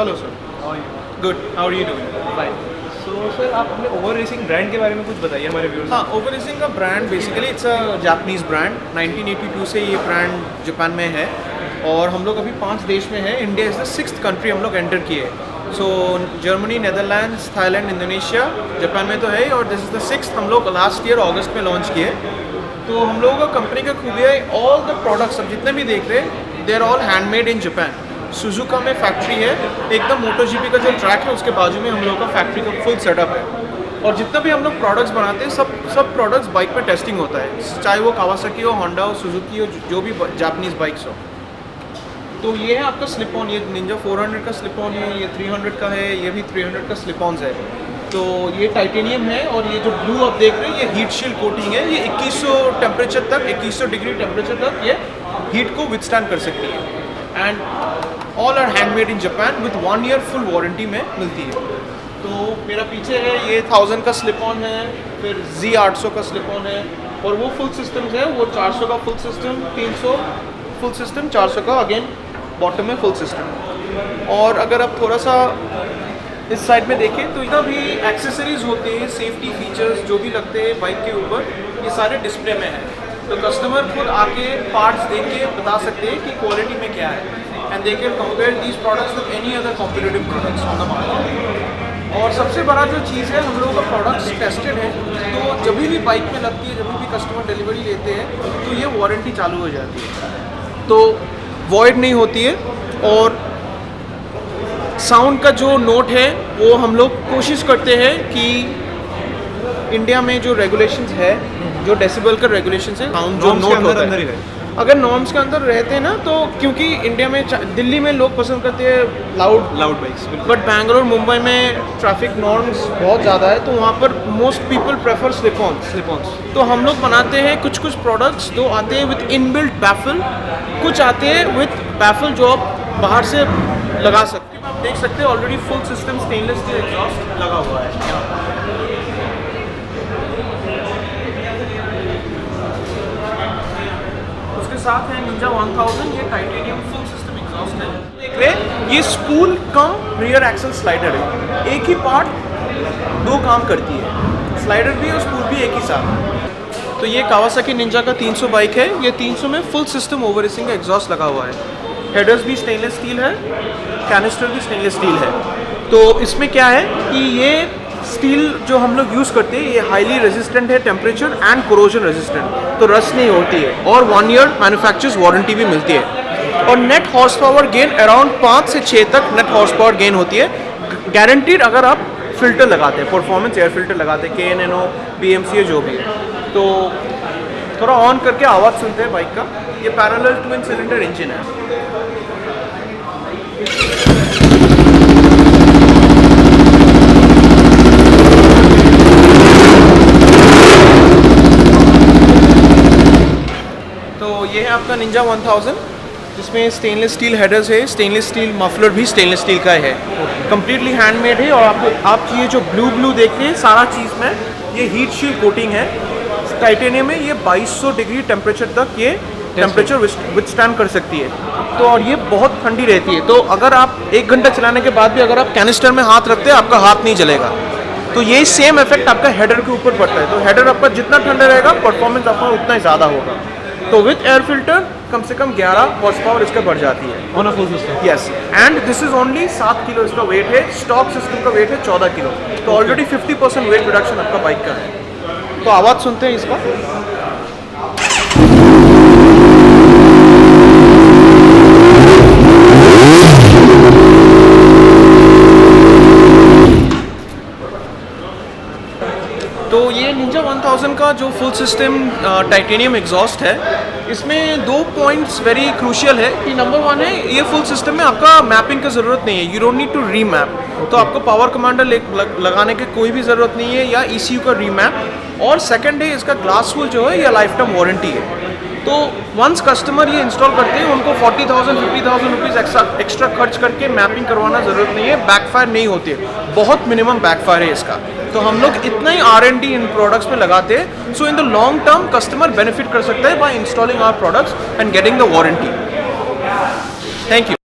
Hello sir, good, how are you doing? Fine. So sir आप अपने over racing brand के बारे में कुछ बताइए हमारे व्यूअर्स। हाँ, ओवर रेसिंग का brand basically it's a Japanese brand. 1982 से ये ब्रांड जापान में है और हम लोग अभी 5 देश में हैं। India is the 6th country हम लोग एंटर किए। So Germany, Netherlands, Thailand, Indonesia, Japan में तो है और दिस इज़ द 6th। हम लोग लास्ट ईयर अगस्त में लॉन्च किए। तो हम लोगों का कंपनी का खूबिया है, ऑल द प्रोडक्ट्स अब जितने भी देख रहे हैं they are all handmade in Japan. Suzuka में फैक्ट्री है, एकदम मोटो जीपी का जो ट्रैक है उसके बाजू में हम लोगों का फैक्ट्री का फुल सेटअप है। और जितना भी हम लोग प्रोडक्ट्स बनाते हैं सब प्रोडक्ट्स बाइक में टेस्टिंग होता है, चाहे वो कावासाकी हो, होंडा हो, सुजुकी हो, जो भी जापानीज़ बाइक्स हो। तो ये है आपका स्लिप ऑन, ये निंजा 400 का स्लिप ऑन है, ये 300 का है, ये भी 300 का स्लिप ऑन है। तो ये टाइटेनियम है और ये जो ब्लू आप देख रहे हैं ये हीट शील्ड कोटिंग है। ये 2100 टेम्परेचर तक, 2100 डिग्री टेम्परेचर तक ये हीट को विथस्टैंड कर सकती है। And all are handmade in Japan with 1 year full warranty में मिलती है। तो मेरा पीछे है ये 1000 का स्लिप ऑन है, फिर Z800 का स्लिप ऑन है और वो फुल सिस्टम्स है, वो 400 का फुल सिस्टम, 300 फुल सिस्टम, 400 का अगेन बॉटम में फुल सिस्टम। और अगर आप थोड़ा सा इस साइड में देखें तो इतना भी एक्सेसरीज होते हैं, सेफ्टी फीचर्स जो भी लगते हैं बाइक के ऊपर, ये सारे डिस्प्ले में है। तो कस्टमर खुद आके पार्ट्स देख के बता सकते हैं कि क्वालिटी में क्या है and they can compare these products with any other competitive products on the market. और सबसे बड़ा जो चीज़ है, हम लोगों का प्रोडक्ट्स टेस्टेड है, तो जब भी बाइक में लगती है, जब भी कस्टमर डिलीवरी लेते हैं तो ये वारंटी चालू हो जाती है, तो वॉइड नहीं होती है। और साउंड का जो नोट है वो हम लोग कोशिश करते हैं कि इंडिया में जो रेगुलेशंस है, जो डेसिबल का रेगुलेशंस है, साउंड जो नोट होता है, अगर नॉर्म्स के अंदर रहते हैं ना, तो क्योंकि इंडिया में दिल्ली में लोग पसंद करते हैं loud bikes, but Bangalore, Mumbai में ट्रैफिक नॉर्म्स बहुत ज़्यादा है, तो वहाँ पर most people prefer slip on. तो हम लोग बनाते हैं कुछ प्रोडक्ट्स जो आते हैं विद इनबिल्ट बैफल, कुछ आते हैं विद बैफल जो आप बाहर से लगा सकते हैं। आप देख सकते हैं already full system stainless steel exhaust लगा हुआ है। उसके साथ है निंजा 1000, ये टाइटेनियम फुल सिस्टम एग्जॉस्ट है। देख रहे हैं ये स्पूल कम रियर एक्सल स्लाइडर है, एक ही पार्ट 2 काम करती है, स्लाइडर भी और स्पूल भी एक ही साथ। तो ये कावासाकी निंजा का 300 बाइक है, ये 300 में फुल सिस्टम ओवर रेसिंग का एग्जॉस्ट लगा हुआ है। हेडर्स भी स्टेनलेस स्टील है, कैनिस्टर भी स्टेनलेस स्टील है। तो इसमें क्या है कि ये स्टील जो हम लोग यूज़ करते हैं ये हाईली रेजिस्टेंट है टेम्परेचर एंड कोरोजन रेजिस्टेंट, तो रस्ट नहीं होती है और 1 ईयर मैन्युफैक्चरर्स वारंटी भी मिलती है। और net horse power gain around 5 से 6 तक नेट हॉर्स पावर गेन होती है, गारंटीड, अगर आप फिल्टर लगाते हैं, परफॉर्मेंस एयर फिल्टर लगाते हैं, KNNO, BMC जो भी है। तो थोड़ा ऑन करके आवाज़ सुनते हैं बाइक का। ये पैरेलल ट्विन सिलेंडर इंजन है। तो ये है आपका निंजा 1000, जिसमें स्टेनलेस स्टील हेडर्स है, स्टेनलेस स्टील मफलर भी स्टेनलेस स्टील का है, कम्प्लीटली हैंडमेड है। और आप ये जो ब्लू देखते हैं सारा चीज़ में ये हीट शील्ड कोटिंग है टाइटेनियम में। ये 2200 डिग्री टेम्परेचर तक ये टेम्परेचर विथस्टैंड कर सकती है। तो और ये बहुत ठंडी रहती है, तो अगर आप 1 घंटा चलाने के बाद भी अगर आप कैनिस्टर में हाथ रखते हैं आपका हाथ नहीं जलेगा। तो ये सेम इफेक्ट आपका हेडर के ऊपर पड़ता है, तो हेडर आपका जितना ठंडा रहेगा परफॉर्मेंस आपका उतना ही ज़्यादा होगा। तो विथ एयर फिल्टर कम से कम 11 हॉर्स पावर इसका बढ़ जाती है on a full system. Yes, and this is only 7 kilo इसका वेट है, स्टॉक सिस्टम का वेट है 14 किलो। तो ऑलरेडी 50% वेट रिडक्शन आपका बाइक का है। तो आवाज़ सुनते हैं इसका। तो ये निंजा 1000 का जो फुल सिस्टम टाइटेनियम एग्जॉस्ट है, इसमें 2 पॉइंट्स वेरी क्रूशियल है कि नंबर 1 है ये फुल सिस्टम में आपका मैपिंग का ज़रूरत नहीं है, you don't need to remap. तो आपको पावर कमांडर लगाने की कोई भी ज़रूरत नहीं है या ECU का रीमैप। और सेकंड है इसका ग्लास फुल जो है ये लाइफ टाइम वारंटी है। तो वंस कस्टमर ये इंस्टॉल करते हैं उनको 40,000 50,000 रुपीज़ एक्स्ट्रा खर्च करके मैपिंग करवाना ज़रूरत नहीं है, बैकफायर नहीं होती है, बहुत मिनिमम बैकफायर है इसका। तो हम लोग इतना ही R&D इन प्रोडक्ट्स में लगाते हैं, so in the long term customer benefit कर सकता है by installing our products and getting the warranty. Thank you.